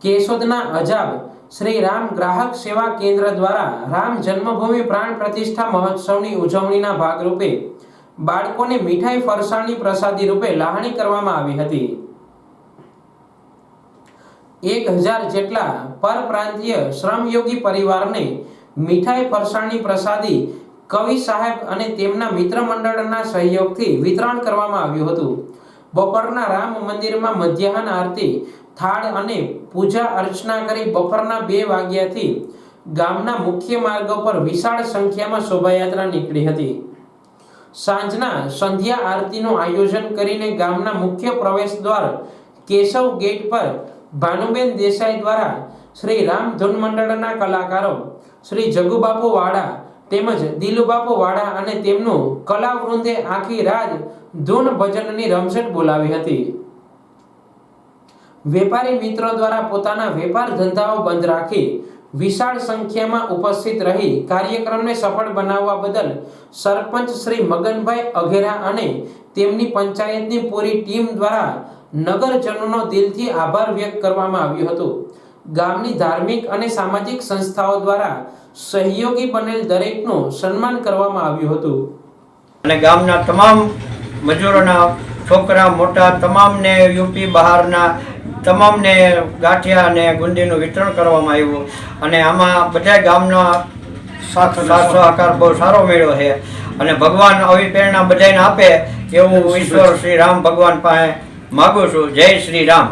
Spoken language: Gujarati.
કેશોદના અજાબ શ્રી રામ ગ્રાહક સેવા કેન્દ્ર દ્વારા રામ જન્મભૂમિ પ્રાણ પ્રતિષ્ઠા મહોત્સવની ઉજવણીના ભાગરૂપે બાળકોને મીઠાઈ ફરસાણની પ્રસાદી રૂપે લાવણી કરવામાં આવી હતી। 1000 જેટલા પરપ્રાંતીય શ્રમયોગી પરિવારને મીઠાઈ ફરસાણની પ્રસાદી કવિ સાહેબ અને તેમના મિત્ર મંડળના સહયોગથી વિતરણ કરવામાં આવ્યું હતું। બપોરના રામ મંદિરમાં મધ્યાહન આરતી થાળ અને પૂજા અર્ચના કરી બપોરના 2 વાગ્યાથી ગામના મુખ્ય માર્ગો પર વિશાળ સંખ્યામાં શોભાયાત્રા નીકળી હતી। સાંજના સંધ્યા આરતીનું આયોજન કરીને ગામના મુખ્ય પ્રવેશ દ્વાર કેશવ ગેટ પર ભાનુબેન દેસાઈ દ્વારા શ્રી રામ ધૂન મંડળના કલાકારો શ્રી જગુબાપુ વાડા તેમજ દિલુબાપુ વાડા અને તેમનું કલાવૃંદે આખી રાત ધૂન ભજનની રમઝટ બોલાવી હતી। વેપારી મિત્રો દ્વારા પોતાના વેપાર ધંધાઓ બંધ રાખી વિશાળ સંખ્યામાં ઉપસ્થિત રહી કાર્યક્રમને સફળ બનાવવા બદલ સરપંચ શ્રી મગનભાઈ અઘેરા અને તેમની પંચાયતની પૂરી ટીમ દ્વારા નગરજનોનો દિલથી આભાર વ્યક્ત કરવામાં આવ્યો હતો। ગામની ધાર્મિક અને સામાજિક સંસ્થાઓ દ્વારા સહયોગી બનેલ દરેકનું સન્માન કરવામાં આવ્યું હતું અને ગામના તમામ મજૂરોના છોકરા મોટા તમામને યુપી બહારના તમામને ગાંઠિયા અને ગુંદીનું વિતરણ કરવામાં આવ્યું અને આમાં બધા ગામના સાથ સહકાર બહુ સારો મળ્યો છે અને ભગવાન આવી પ્રેરણા બધાને આપે એવું ઈશ્વર શ્રી રામ ભગવાન પાસે માગું છું। જય શ્રી રામ।